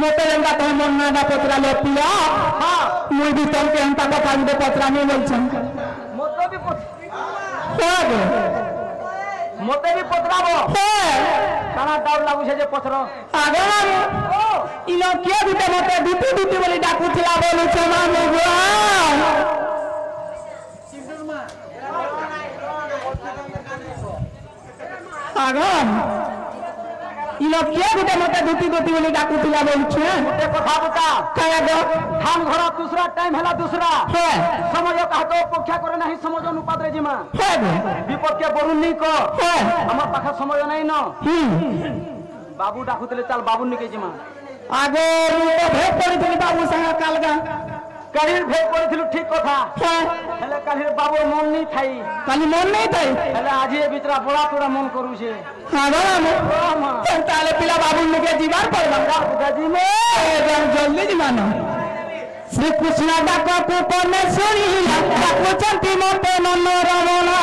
मोटे जंगा तो मन ना पतरा ले पिया हां मुई भी तुमके हमता कथा दे पतरा नहीं बोलछन मोतो भी मोटे भी पतराबो काना डाउट लागु छे जे पतरो आगे इनो के दुटे मोटे दुटी बोली डाकुथला बोलु छ माने गो आगे इनो के दुटे मोटे दुटी बोली डाकुथला बोलु छ मोटे कथा बता काया गो हम घर दूसरा टाइम हला दूसरा है समझ का तो पक्षा करे नहीं समझ अनुपात रे जिमा है विपद के बरुन नहीं को है हमर पाखा समझ नहीं न बाबू डाकुतले चल बाबू निके जिमा आगे तो भेट पड़िथिली बाबू संग कालगा कालिर भेट पड़िथिलु ठीक कथा हेले कालिर बाबू मन नहीं थाई काली मन नहीं थाई हेले आज ये बितरा बड़ा तोड़ा मन करू छे हां बाबू ताले पिला बाबू निके जीवार पड़बा दादी में जल्दी जीवानो श्री कृष्ण डाको को परमेश्वरी डाको चंती मोटे नन्नो रमना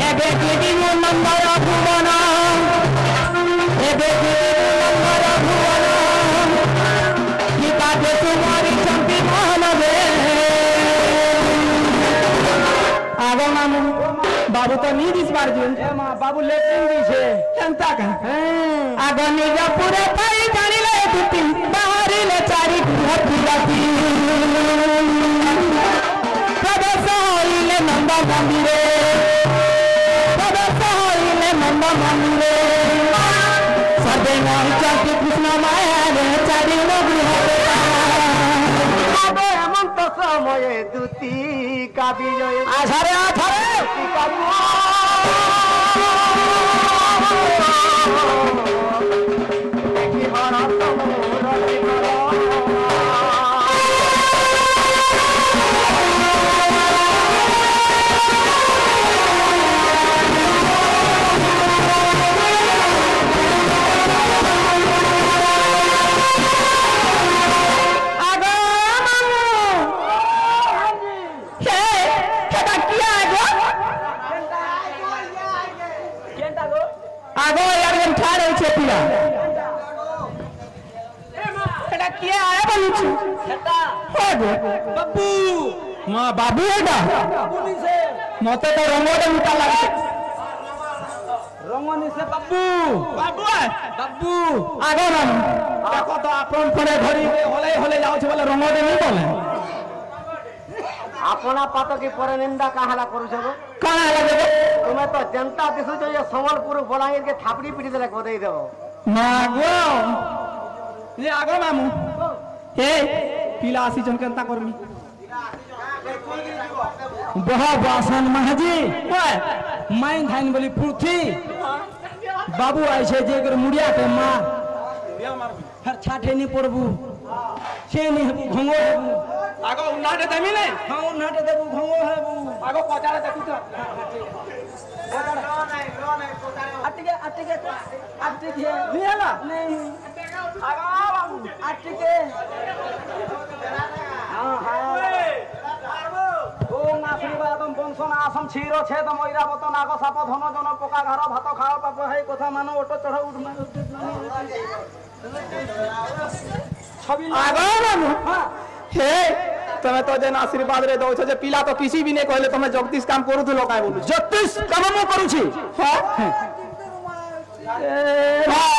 एबे देवी नंबर भुवन एबे नंबर भुवन गीता दे तुम्हारी चंती मानवे आगो मामू बाबू तो नहीं दिस बार जो ए मां बाबू लेटिंग दी छे केनता का आगो निजा पूरे पाई जानी ले दुती बाहर ले चारी हथी राती प्रदेश होइले नंदा मंदिरे प्रदेश होइले नंदा मंदिरे सर्वे नाम चंती कृष्ण माया रे चारी नगरी होते आबे हेमंत समय दुती का विजय आधारे देखी बड़ा तमोर आगो यार हम ठाड़ होय छे पिया एटा किया आए बोलु छी छटा होगो बब्बू मां बाबू एटा बाबू नी से मते तो रंगोडे उठा लागे रंगनी से बब्बू बाबू बब्बू आगो ना देखो तो आपन पड़े धरी होले जाउ छे बोले रंगोडे नहीं बोले अपना पातो की पर निंदा काहला करू छबो काना लगे तुम्हें तो जनता दिसु जो ये संबलपुर बलांगीर के थापड़ी पीटी देले को देई देबो मागो ये आगो मामू हे पीला आसी जन केनता करमी बहा वासन महाजी ओए माइन धाइन बोली पुरथी बाबू आइ छे जे कर मुड़िया के मां फिर छाठे नहीं पड़बू से नहीं हेबू घंगो हेबू आगो उन्नाटे देमी नहीं हां उन्नाटे देबू घंगो हेबू आगो कोचारे देखू तो अटिके नहीं हला नहीं आगो बाबू अटिके हां हां ओम आशीर्वादम वंशना आसम क्षीरो छेदम ऐरावत नाग साप धन जन पोका घर भात खाओ पाप हे कथा मानो ओटो चढ़ उठ छवि आगो मानो हां हे तमे तो जेन आशीर्वाद रे दो छ जे पिला तो किसी भी ने कहले तमे जगदीश काम करू थलो काय बोलू जगदीश काम मो करू छी हां हां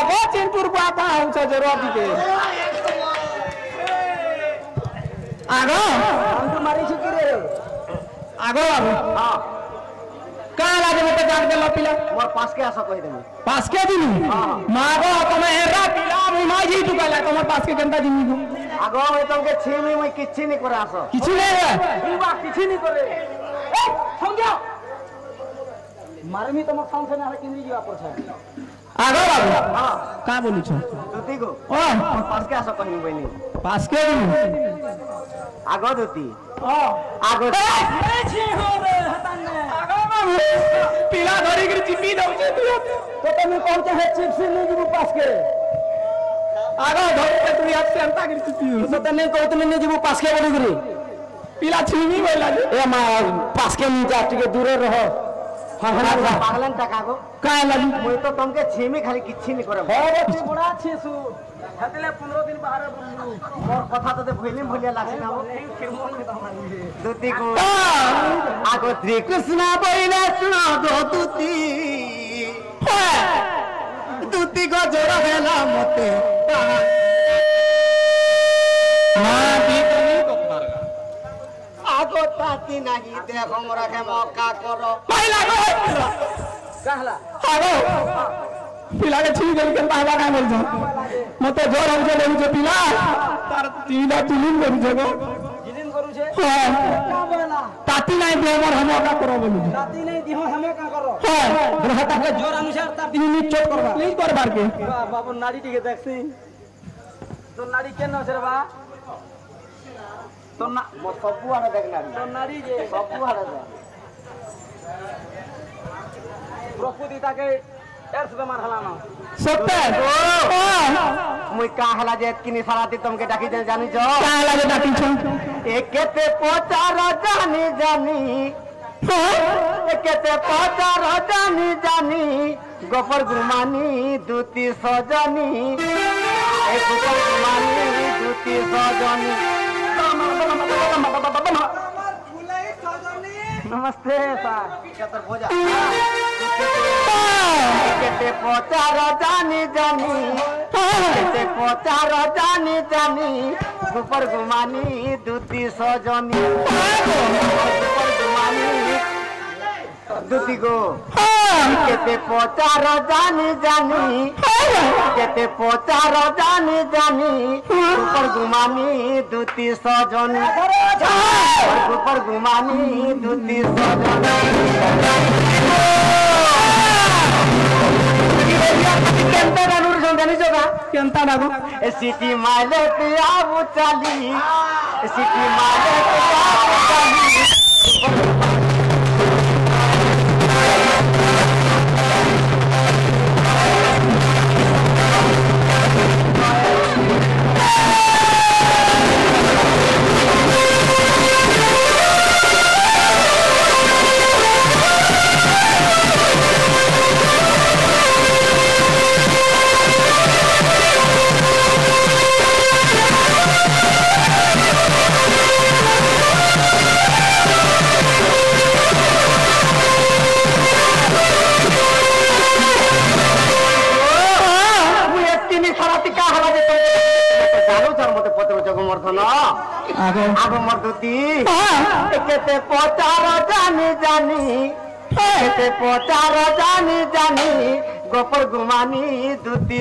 गो चिनपुर बापा हो छ जे रोटी के आगो हम तो मारी छी रे आगो बाबू हां का लागे मते जाग देलो पिला मोर पास के आसा कहि देमी पास के दिनी हां मागो तमे हेरा पिला मु माजी तू कहला तमर पास के गंदा दिनी आगो मैं तुमके छीमी मैं किछि नहीं करे आसो किछि नहीं है ई बा किछि नहीं करे ए समझो मारमी तमक साउंड से ना किंदी जीवा पर छ आगो बाबू हां का बोलू छ दुती को ओ पास के आसा कहि बनी पास के दिनी आगो दुती ओ आगो ए छी हो रे हताने आगो बाबू पिला धरी के चिपी दउ छे तू तो तमे पहुंचे है चिप से नहीं जीबू पास के आगो धरी के तू हाथ से अंता के चिपी तो तने कहत नहीं जीबू पास के बोली गिरी पिला छिमी बोला ए मां पास के नहीं जा टिके दूर रहो हां हेला पागलन टाका गो काय लागी मुई तो तुमके छेमी खाली किछि नहीं करे हे तू बड़ा छे सु हतले 15 दिन बाहर बुलू मोर कथा तो भइली भुलिया लासी ना हो दुती को आगो श्री कृष्ण बोले सुना दो दुती दुती को जोर हेला मते हां ठीक नहीं तो मारगा आगो ताती नहीं देखो मोरा के मौका करो पहिला गो कहला हागो पिला के छी गल के पाला का बोल छ मते जोर हम से लेउ छ पिला तार तीना तुलिन करू छ गो जिलिन करू छे हां का बोला ताती नहीं दे हमर हम का करो बोलू ताती नहीं दिहो हमें का करो हां ग्रहता के जोर अनुसार तार दिन नीच चोट करबा नहीं करबार के बाबू नाड़ी टिके देखसी तो नाड़ी के न छरबा तो ना मो सबु आने देख नाड़ी तो नाड़ी जे सबु आने दे द्रौपदी ताके एर्स बेमार हलाना सत्य मुई का हला जे किनी साराती तुमके डाकी दे जानी जो का लागे डाटी छ एकेते पोचार जानी जानी एकेते पोचार जानी जानी गोपर गुमानी दूती सजनी एक गोपर गुमानी दूती सजनी नमस्ते सर कतर भोजा केते पोचार जानी जानी केते पोचार जानी जानी गोपर गुमानी दूती सजनी गोपर गुमानी दूती गो केते पोचार जानी जानी केते पोचार जानी जानी गोपर गुमानी दूती सजनी गोपर गुमानी दूती सजनी केंता गानुर जानी जोगा केंता डागो ए सिटी माले पे आबू चाली सिटी माले पे आबू चाली आगो आगो मर्दुती केते पोचार जानी जानी केते पोचार जानी जानी गोपर गुमानी दूती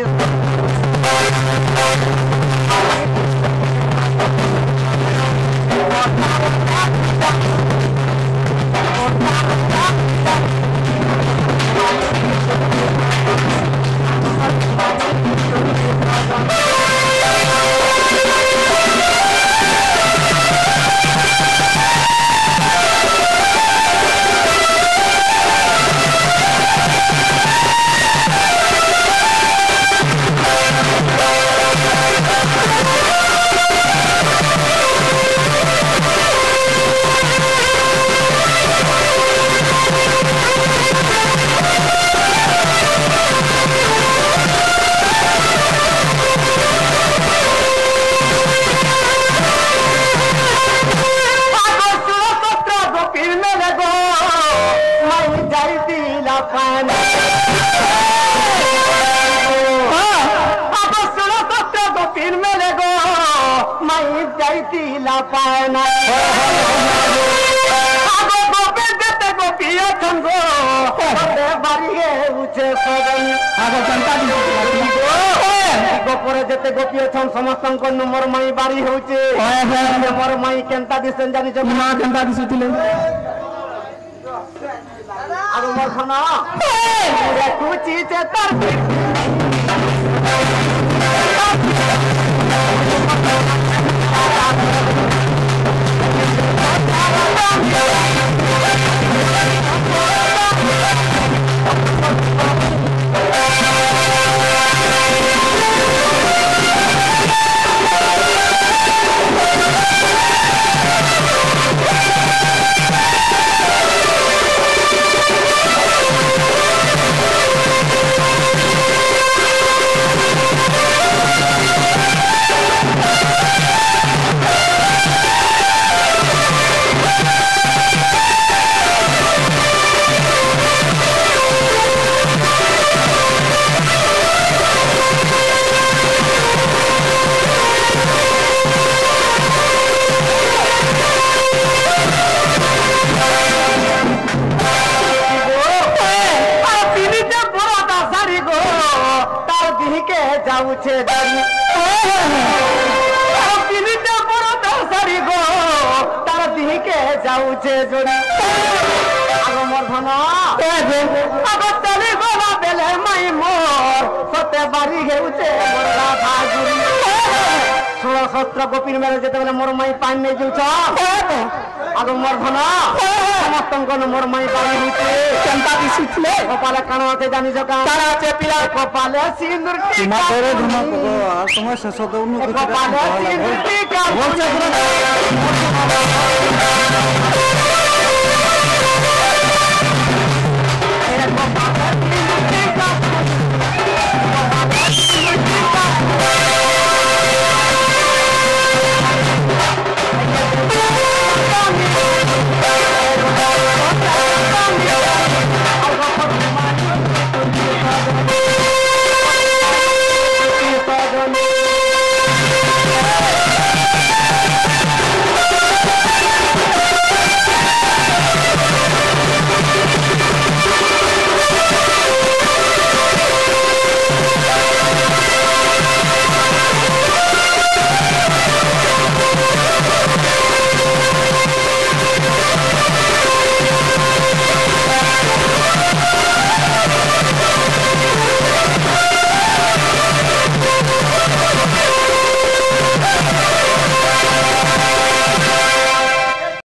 पाना आगो गोपे देते गोपिया छंगो बड़े बारी है उचे सगन आगो जनता दी गोपरे देते गोपिया छन समस्तन को नंबर माई बारी होचे नंबर माई केंता दिसन जानी छ ना केंता दिसुतिले आगो मोर खना रे कुची ते तर দিকে যাউছে জানি দিনিতে বড় দশারি গো তার দিকে যাউছে জড়ি আগো মোর ধন আগো চলি গলা বেলে মাই মোর সতে বাড়ি হেউছে মোর রাধা গুরি 16-17 গোপীর মেলে যেতেবেলে মোর মাই পান নেই যাউছ আগো মোর ধন সমস্ত মোর মাই বাড়ি হইছে কেনতা দিছিলে কপালে কানো আছে জানি জকা তারা আছে পিলা কপালে সিন্দুর টিকা করে ধুমা আর তোমার শেষ তো অন্য কিছু কপালে সিন্দুর টিকা